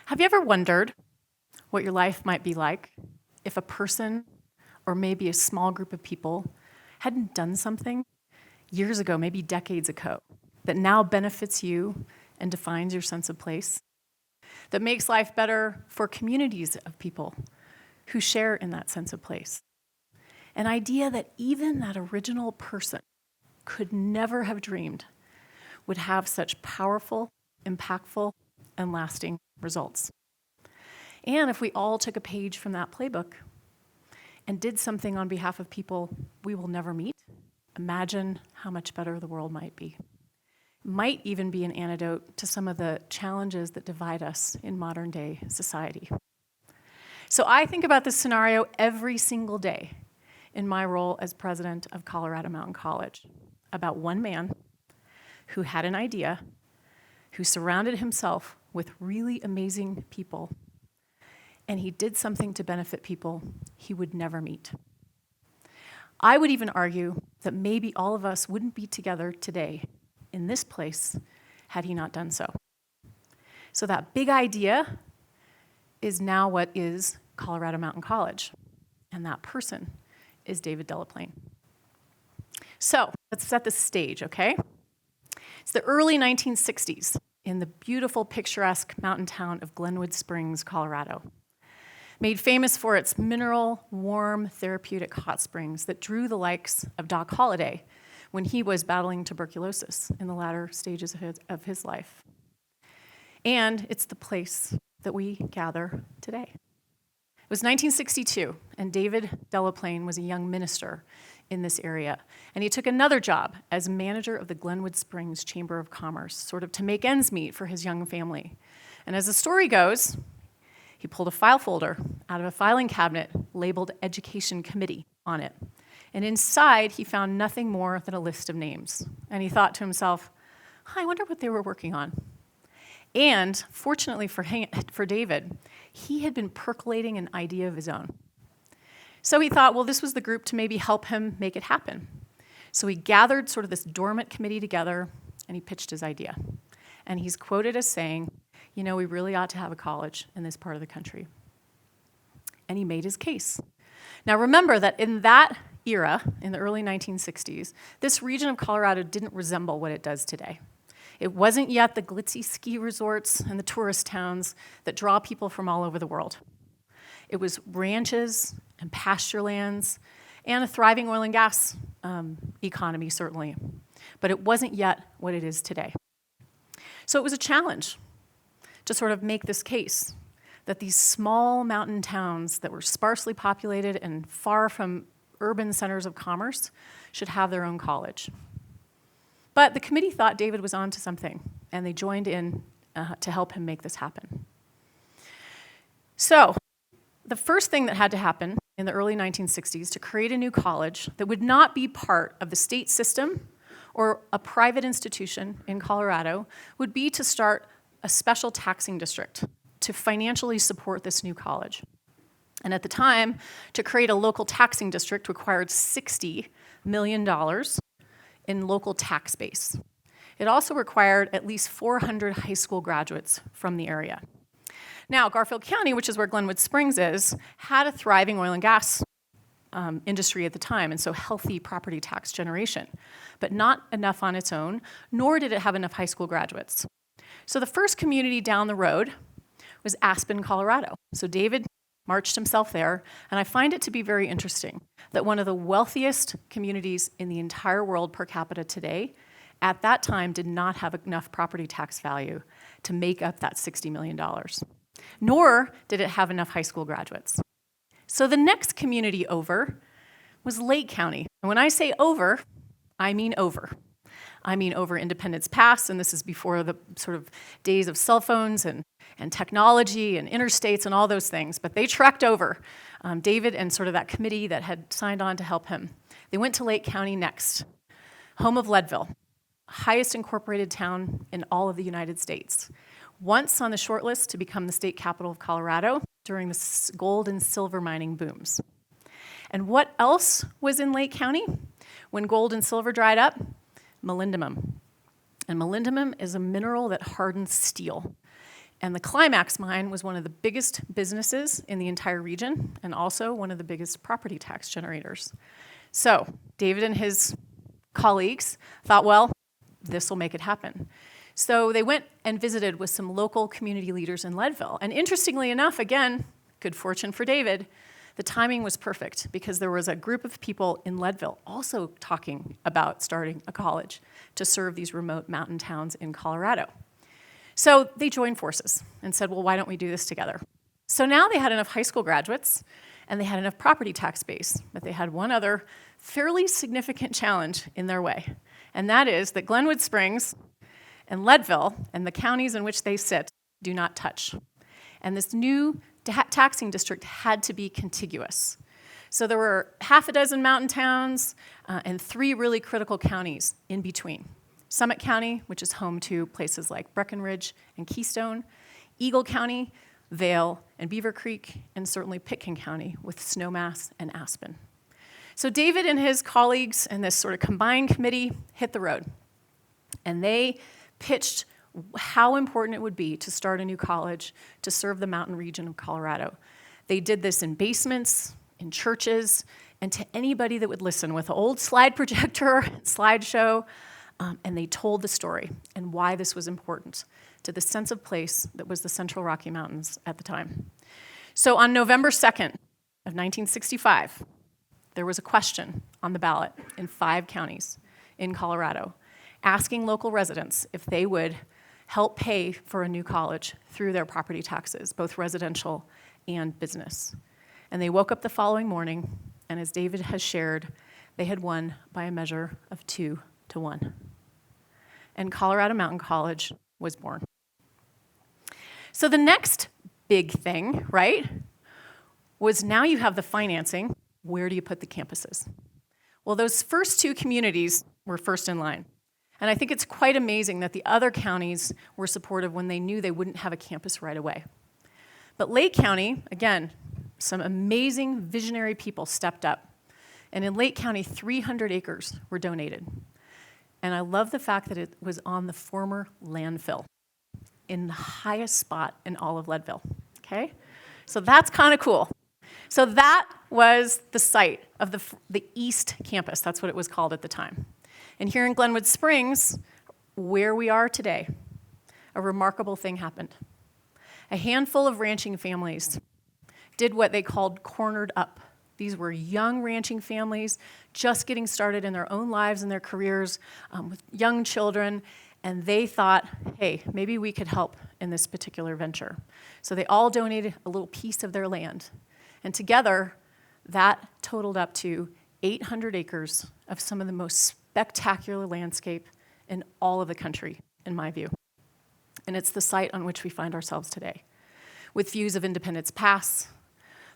Have you ever wondered what your life might be like if a person, or maybe a small group of people, hadn't done something years ago, maybe decades ago, that now benefits you and defines your sense of place? That makes life better for communities of people who share in that sense of place? An idea that even that original person could never have dreamed would have such powerful, impactful, and lasting results. And if we all took a page from that playbook and did something on behalf of people we will never meet, imagine how much better the world might be. It might even be an antidote to some of the challenges that divide us in modern day society. So I think about this scenario every single day in my role as president of Colorado Mountain College, about one man who had an idea, who surrounded himself with really amazing people, and he did something to benefit people he would never meet. I would even argue that maybe all of us wouldn't be together today in this place had he not done so. So that big idea is now what is Colorado Mountain College, and that person is David Delaplane. So let's set the stage, okay? It's the early 1960s in the beautiful, picturesque mountain town of Glenwood Springs, Colorado, made famous for its mineral, warm, therapeutic hot springs that drew the likes of Doc Holliday when he was battling tuberculosis in the latter stages of his life. And it's the place that we gather today. It was 1962, and David Delaplane was a young minister in this area. And he took another job as manager of the Glenwood Springs Chamber of Commerce, sort of to make ends meet for his young family. And as the story goes, he pulled a file folder out of a filing cabinet labeled Education Committee on it. And inside, he found nothing more than a list of names. And he thought to himself, I wonder what they were working on. And fortunately for David, he had been percolating an idea of his own. So he thought, well, this was the group to maybe help him make it happen. So he gathered sort of this dormant committee together, and he pitched his idea. And he's quoted as saying, you know, we really ought to have a college in this part of the country. And he made his case. Now remember that in that era, in the early 1960s, this region of Colorado didn't resemble what it does today. It wasn't yet the glitzy ski resorts and the tourist towns that draw people from all over the world. It was ranches and pasture lands and a thriving oil and gas economy, certainly. But it wasn't yet what it is today. So it was a challenge to sort of make this case that these small mountain towns that were sparsely populated and far from urban centers of commerce should have their own college. But the committee thought David was onto something, and they joined in to help him make this happen. So the first thing that had to happen in the early 1960s to create a new college that would not be part of the state system or a private institution in Colorado would be to start a special taxing district to financially support this new college. And at the time, to create a local taxing district required $60 million in local tax base. It also required at least 400 high school graduates from the area. Now, Garfield County, which is where Glenwood Springs is, had a thriving oil and gas industry at the time, and so healthy property tax generation, but not enough on its own, nor did it have enough high school graduates. So the first community down the road was Aspen, Colorado. So David marched himself there, and I find it to be very interesting that one of the wealthiest communities in the entire world per capita today, at that time did not have enough property tax value to make up that $60 million, nor did it have enough high school graduates. So the next community over was Lake County. And when I say over, I mean over. I mean over Independence Pass, and this is before the sort of days of cell phones and technology and interstates and all those things. But they trekked over, David and sort of that committee that had signed on to help him. They went to Lake County next, home of Leadville, highest incorporated town in all of the United States. Once on the short list to become the state capital of Colorado during the gold and silver mining booms. And what else was in Lake County when gold and silver dried up? Molybdenum. And molybdenum is a mineral that hardens steel. And the Climax mine was one of the biggest businesses in the entire region and also one of the biggest property tax generators. So David and his colleagues thought, well, this will make it happen. So they went and visited with some local community leaders in Leadville. And interestingly enough, again, good fortune for David, the timing was perfect because there was a group of people in Leadville also talking about starting a college to serve these remote mountain towns in Colorado. So they joined forces and said, well, why don't we do this together? So now they had enough high school graduates and they had enough property tax base, but they had one other fairly significant challenge in their way. And that is that Glenwood Springs and Leadville and the counties in which they sit do not touch. And this new taxing district had to be contiguous. So there were half a dozen mountain towns and 3 really critical counties in between. Summit County, which is home to places like Breckenridge and Keystone, Eagle County, Vail and Beaver Creek, and certainly Pitkin County with Snowmass and Aspen. So David and his colleagues and this sort of combined committee hit the road. And they pitched how important it would be to start a new college to serve the mountain region of Colorado. They did this in basements, in churches, and to anybody that would listen with an old slide projector, slideshow, and they told the story and why this was important to the sense of place that was the Central Rocky Mountains at the time. So on November 2nd of 1965, there was a question on the ballot in 5 counties in Colorado asking local residents if they would help pay for a new college through their property taxes, both residential and business. And they woke up the following morning, and as David has shared, they had won by a measure of 2-1. And Colorado Mountain College was born. So the next big thing, right, was now you have the financing. Where do you put the campuses? Well, those first 2 communities were first in line. And I think it's quite amazing that the other counties were supportive when they knew they wouldn't have a campus right away. But Lake County, again, some amazing visionary people stepped up. And in Lake County, 300 acres were donated. And I love the fact that it was on the former landfill in the highest spot in all of Leadville, okay? So that's kind of cool. So that was the site of the East Campus. That's what it was called at the time. And here in Glenwood Springs, where we are today, a remarkable thing happened. A handful of ranching families did what they called cornered up. These were young ranching families just getting started in their own lives and their careers with young children, and they thought, hey, maybe we could help in this particular venture. So they all donated a little piece of their land. And together, that totaled up to 800 acres of some of the most spectacular landscape in all of the country, in my view. And it's the site on which we find ourselves today, with views of Independence Pass,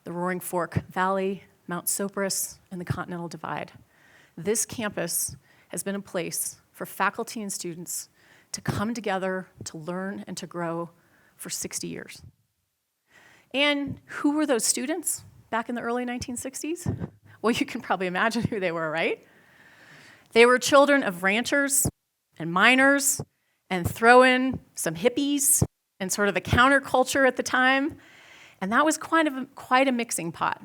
the Roaring Fork Valley, Mount Sopris, and the Continental Divide. This campus has been a place for faculty and students to come together, to learn, and to grow for 60 years. And who were those students back in the early 1960s? Well, you can probably imagine who they were, right? They were children of ranchers and miners, and throw in some hippies and sort of the counterculture at the time. And that was quite a mixing pot.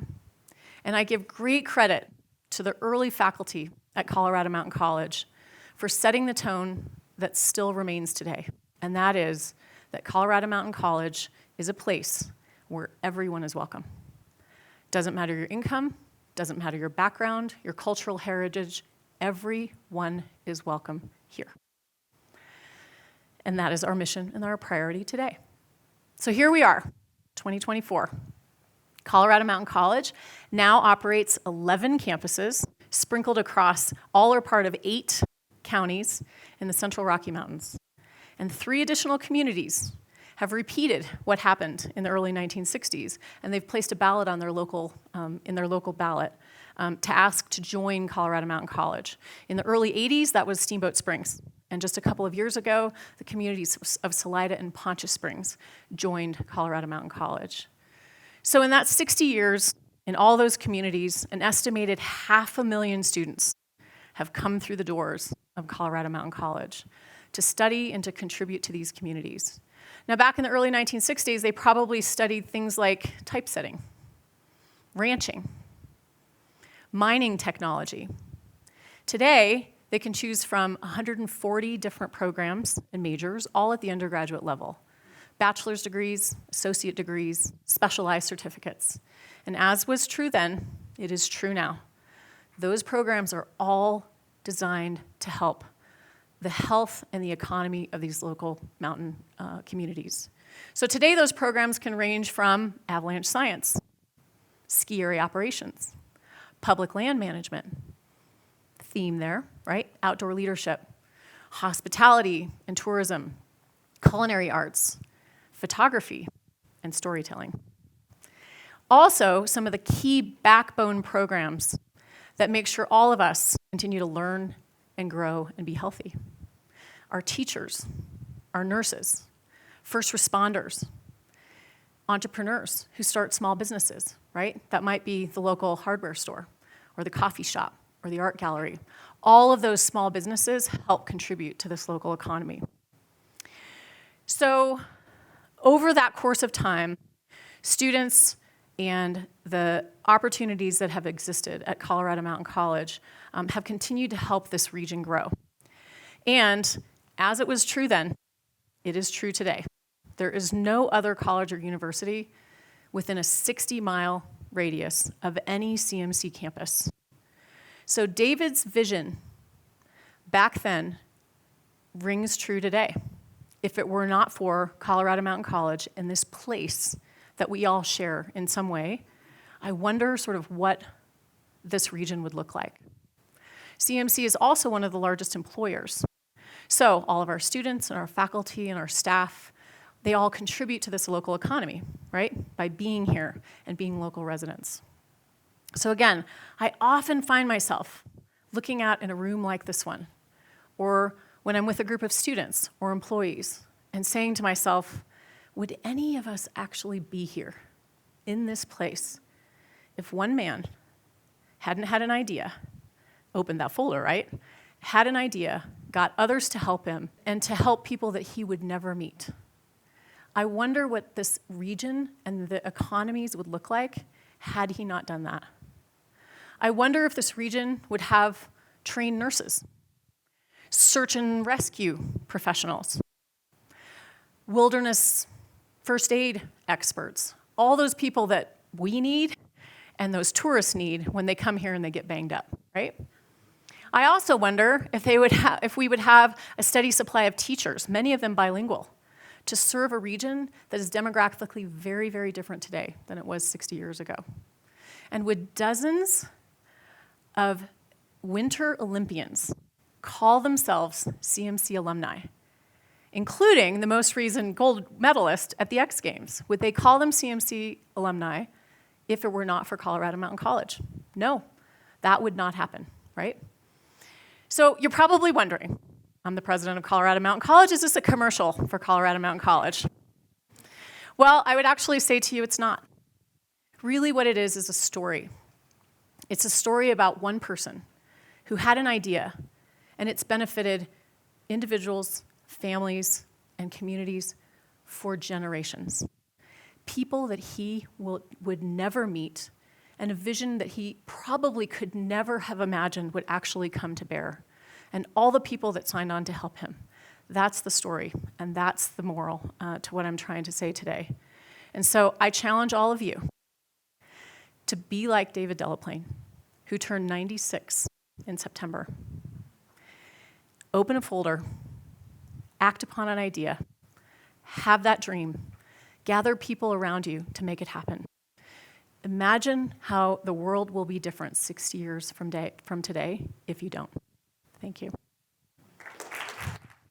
And I give great credit to the early faculty at Colorado Mountain College for setting the tone that still remains today. And that is that Colorado Mountain College is a place where everyone is welcome. Doesn't matter your income, doesn't matter your background, your cultural heritage, everyone is welcome here. And that is our mission and our priority today. So here we are, 2024. Colorado Mountain College now operates 11 campuses sprinkled across all or part of 8 counties in the Central Rocky Mountains. And 3 additional communities have repeated what happened in the early 1960s, and they've placed a ballot on their local, in their local ballot to ask to join Colorado Mountain College. In the early 80s, that was Steamboat Springs. And just a couple of years ago, the communities of Salida and Poncha Springs joined Colorado Mountain College. So in that 60 years, in all those communities, an estimated 500,000 students have come through the doors of Colorado Mountain College to study and to contribute to these communities. Now, back in the early 1960s, they probably studied things like typesetting, ranching, mining technology. Today, they can choose from 140 different programs and majors, all at the undergraduate level. Bachelor's degrees, associate degrees, specialized certificates. And as was true then, it is true now. Those programs are all designed to help the health and the economy of these local mountain communities. So today, those programs can range from avalanche science, ski area operations, public land management, theme there, right? Outdoor leadership, hospitality and tourism, culinary arts, photography, and storytelling. Also, some of the key backbone programs that make sure all of us continue to learn and grow and be healthy. Our teachers, our nurses, first responders, entrepreneurs who start small businesses, right? That might be the local hardware store or the coffee shop or the art gallery. All of those small businesses help contribute to this local economy. So over that course of time, students and the opportunities that have existed at Colorado Mountain College have continued to help this region grow. And as it was true then, it is true today. There is no other college or university within a 60-mile radius of any CMC campus. So David's vision back then rings true today. If it were not for Colorado Mountain College and this place that we all share in some way, I wonder sort of what this region would look like. CMC is also one of the largest employers. So all of our students and our faculty and our staff, they all contribute to this local economy, right? By being here and being local residents. So again, I often find myself looking out in a room like this one, or when I'm with a group of students or employees, and saying to myself, would any of us actually be here in this place if one man hadn't had an idea, opened that folder, right? Had an idea, got others to help him, and to help people that he would never meet. I wonder what this region and the economies would look like had he not done that. I wonder if this region would have trained nurses, search and rescue professionals, wilderness first aid experts, all those people that we need and those tourists need when they come here and they get banged up, right? I also wonder if we would have a steady supply of teachers, many of them bilingual, to serve a region that is demographically very, very different today than it was 60 years ago. And would dozens of Winter Olympians call themselves CMC alumni, including the most recent gold medalist at the X Games? Would they call them CMC alumni if it were not for Colorado Mountain College? No, that would not happen, right? So you're probably wondering, I'm the president of Colorado Mountain College, is this a commercial for Colorado Mountain College? Well, I would actually say to you it's not. Really what it is a story. It's a story about one person who had an idea, and it's benefited individuals, families, and communities for generations. People that he would never meet, and a vision that he probably could never have imagined would actually come to bear. And all the people that signed on to help him. That's the story, and that's the moral to what I'm trying to say today. And so I challenge all of you to be like David Delaplane, who turned 96 in September. Open a folder, act upon an idea, have that dream, gather people around you to make it happen. Imagine how the world will be different 60 years from today if you don't. Thank you.